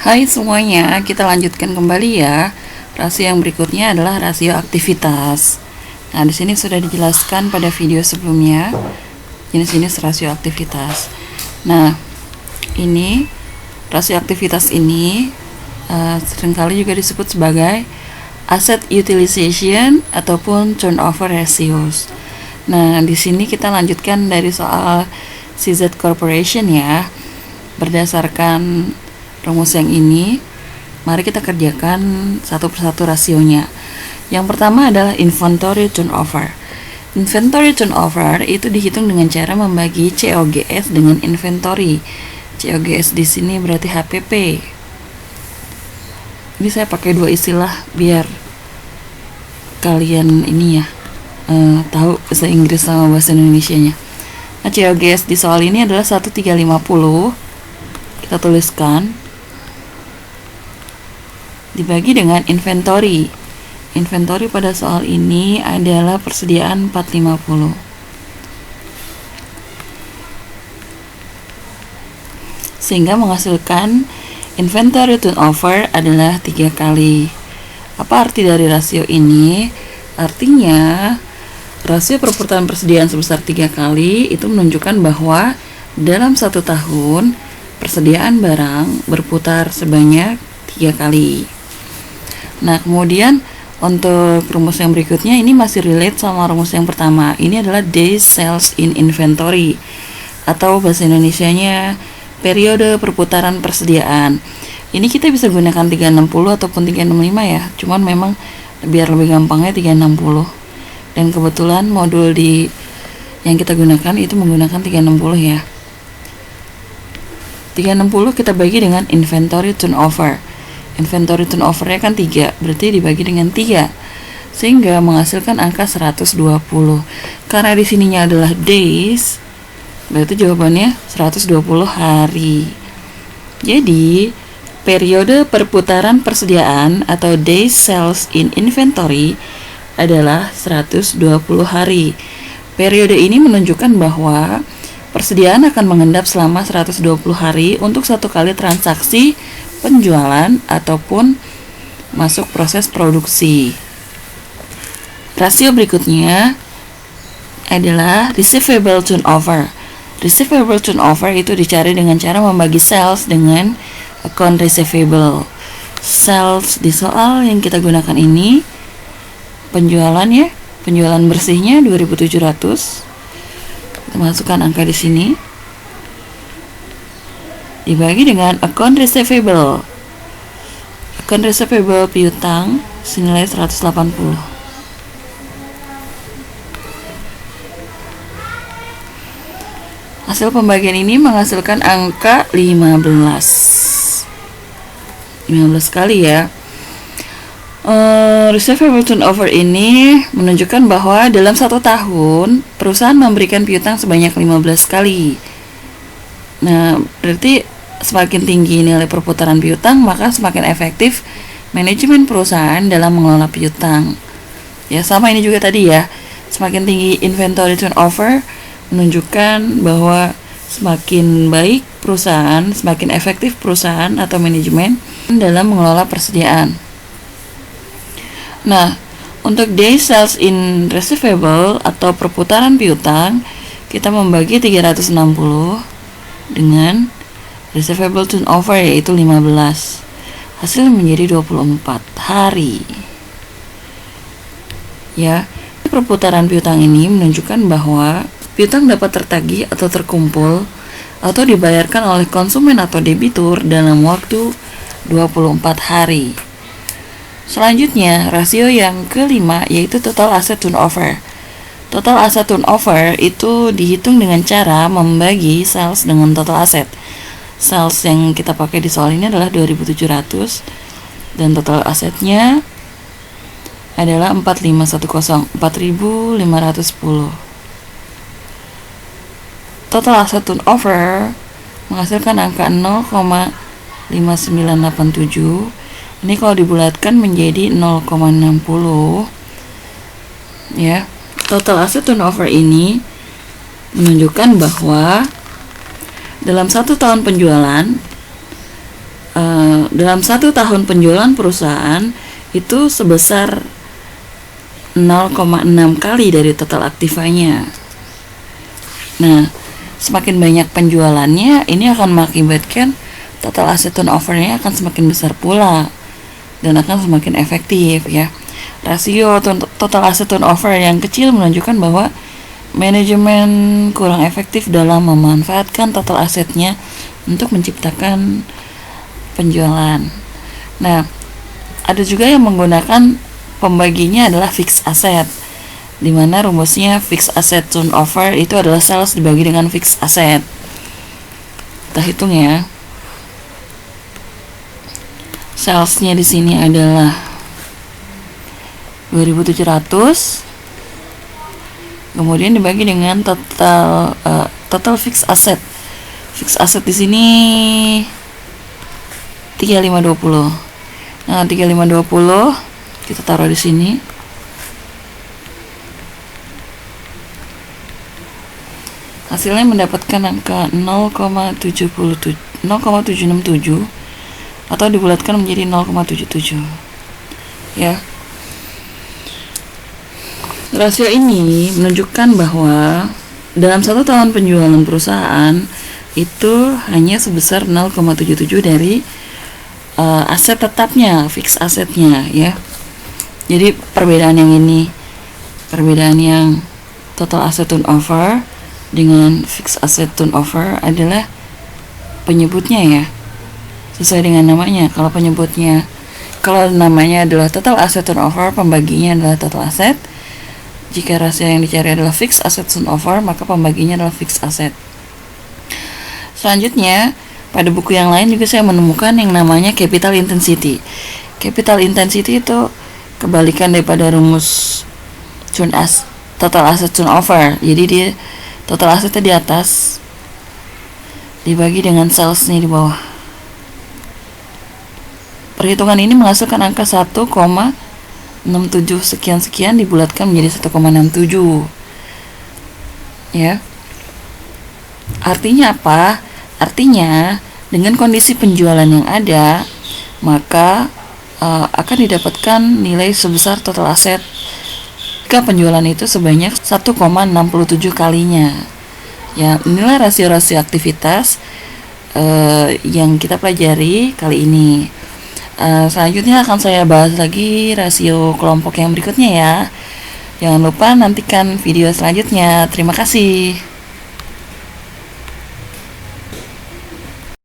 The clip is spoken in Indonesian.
Hai semuanya, kita lanjutkan kembali ya. Rasio yang berikutnya adalah rasio aktivitas. Nah, di sini sudah dijelaskan pada video sebelumnya jenis-jenis rasio aktivitas. Nah, ini rasio aktivitas ini seringkali juga disebut sebagai asset utilization ataupun turnover ratios. Nah, di sini kita lanjutkan dari soal CZ Corporation ya. Berdasarkan rumus yang ini, mari kita kerjakan satu persatu rasionya. Yang pertama adalah inventory turnover. Inventory turnover itu dihitung dengan cara membagi COGS dengan inventory. COGS di sini berarti HPP. Ini saya pakai dua istilah biar kalian ini ya tahu bahasa Inggris sama bahasa Indonesianya. Nah, COGS di soal ini adalah 1350. Kita tuliskan dibagi dengan inventory. Inventory pada soal ini adalah persediaan 450. Sehingga menghasilkan inventory turnover adalah 3 kali. Apa arti dari rasio ini? Artinya rasio perputaran persediaan sebesar 3 kali itu menunjukkan bahwa dalam 1 tahun persediaan barang berputar sebanyak 3 kali. Nah, kemudian untuk rumus yang berikutnya ini masih relate sama rumus yang pertama. Ini adalah days sales in inventory atau bahasa Indonesianya periode perputaran persediaan. Ini kita bisa gunakan 360 ataupun 365 ya. Cuman memang biar lebih gampangnya 360. Dan kebetulan modul yang kita gunakan itu menggunakan 360 ya. 360 kita bagi dengan inventory turnover. Inventory turnover-nya kan 3, berarti dibagi dengan 3 sehingga menghasilkan angka 120. Karena di sininya adalah days, berarti jawabannya 120 hari. Jadi periode perputaran persediaan atau days sales in inventory adalah 120 hari. Periode ini menunjukkan bahwa persediaan akan mengendap selama 120 hari untuk satu kali transaksi penjualan ataupun masuk proses produksi. Rasio berikutnya adalah receivable turnover. Receivable turnover itu dicari dengan cara membagi sales dengan account receivable. Sales di soal yang kita gunakan ini penjualan ya, penjualan bersihnya 2.700. Kita masukkan angka di sini. Dibagi dengan account receivable. Account receivable piutang senilai 180. Hasil pembagian ini menghasilkan angka 15 kali ya. Receivable turnover ini menunjukkan bahwa dalam 1 tahun perusahaan memberikan piutang sebanyak 15 kali. Nah, berarti semakin tinggi nilai perputaran piutang, maka semakin efektif manajemen perusahaan dalam mengelola piutang. Ya, sama ini juga tadi ya. Semakin tinggi inventory turnover menunjukkan bahwa semakin baik perusahaan, semakin efektif perusahaan atau manajemen dalam mengelola persediaan. Nah, untuk day sales in receivable atau perputaran piutang, kita membagi 360 dengan receivable turnover yaitu 15. Hasil menjadi 24 hari. Ya, perputaran piutang ini menunjukkan bahwa piutang dapat tertagih atau terkumpul atau dibayarkan oleh konsumen atau debitur dalam waktu 24 hari. Selanjutnya, rasio yang kelima yaitu total asset turnover. Total asset turnover itu dihitung dengan cara membagi sales dengan total aset. Sales yang kita pakai di soal ini adalah 2.700 dan total asetnya adalah 4.510. Total asset turnover menghasilkan angka 0,5987. Ini kalau dibulatkan menjadi 0,60 ya. Total asset turnover ini menunjukkan bahwa dalam 1 tahun penjualan dalam 1 tahun penjualan perusahaan itu sebesar 0,6 kali dari total aktivanya. Nah, semakin banyak penjualannya, ini akan mengakibatkan total asset turnover-nya akan semakin besar pula dan akan semakin efektif ya. Rasio total asset turnover yang kecil menunjukkan bahwa manajemen kurang efektif dalam memanfaatkan total asetnya untuk menciptakan penjualan. Nah, ada juga yang menggunakan pembaginya adalah fixed asset, di mana rumusnya fixed asset turnover itu adalah sales dibagi dengan fixed asset. Kita hitung ya. Salesnya di sini adalah 2.700, kemudian dibagi dengan total fixed asset. Fixed asset di sini 3520. Nah, 3520 kita taruh di sini. Hasilnya mendapatkan angka 0,767 atau dibulatkan menjadi 0,77 ya. Rasio ini menunjukkan bahwa dalam 1 tahun penjualan perusahaan itu hanya sebesar 0,77 dari aset tetapnya, fixed asetnya ya. Jadi perbedaan yang ini, perbedaan yang total asset turnover dengan fixed asset turnover adalah penyebutnya ya, sesuai dengan namanya. Kalau namanya adalah total asset turnover, pembaginya adalah total asset. Jika rasio yang dicari adalah fixed asset turnover, maka pembaginya adalah fixed asset. Selanjutnya, pada buku yang lain juga saya menemukan yang namanya capital intensity. Capital intensity itu kebalikan daripada rumus total asset turnover. Jadi dia total asetnya di atas dibagi dengan salesnya di bawah. Perhitungan ini menghasilkan angka 1,67 sekian-sekian dibulatkan menjadi 1,67 ya. Artinya apa? Artinya dengan kondisi penjualan yang ada, maka akan didapatkan nilai sebesar total aset jika penjualan itu sebanyak 1,67 kalinya. Ya, inilah rasio-rasio aktivitas yang kita pelajari kali ini. Selanjutnya akan saya bahas lagi rasio kelompok yang berikutnya ya. Jangan lupa nantikan video selanjutnya. Terima kasih.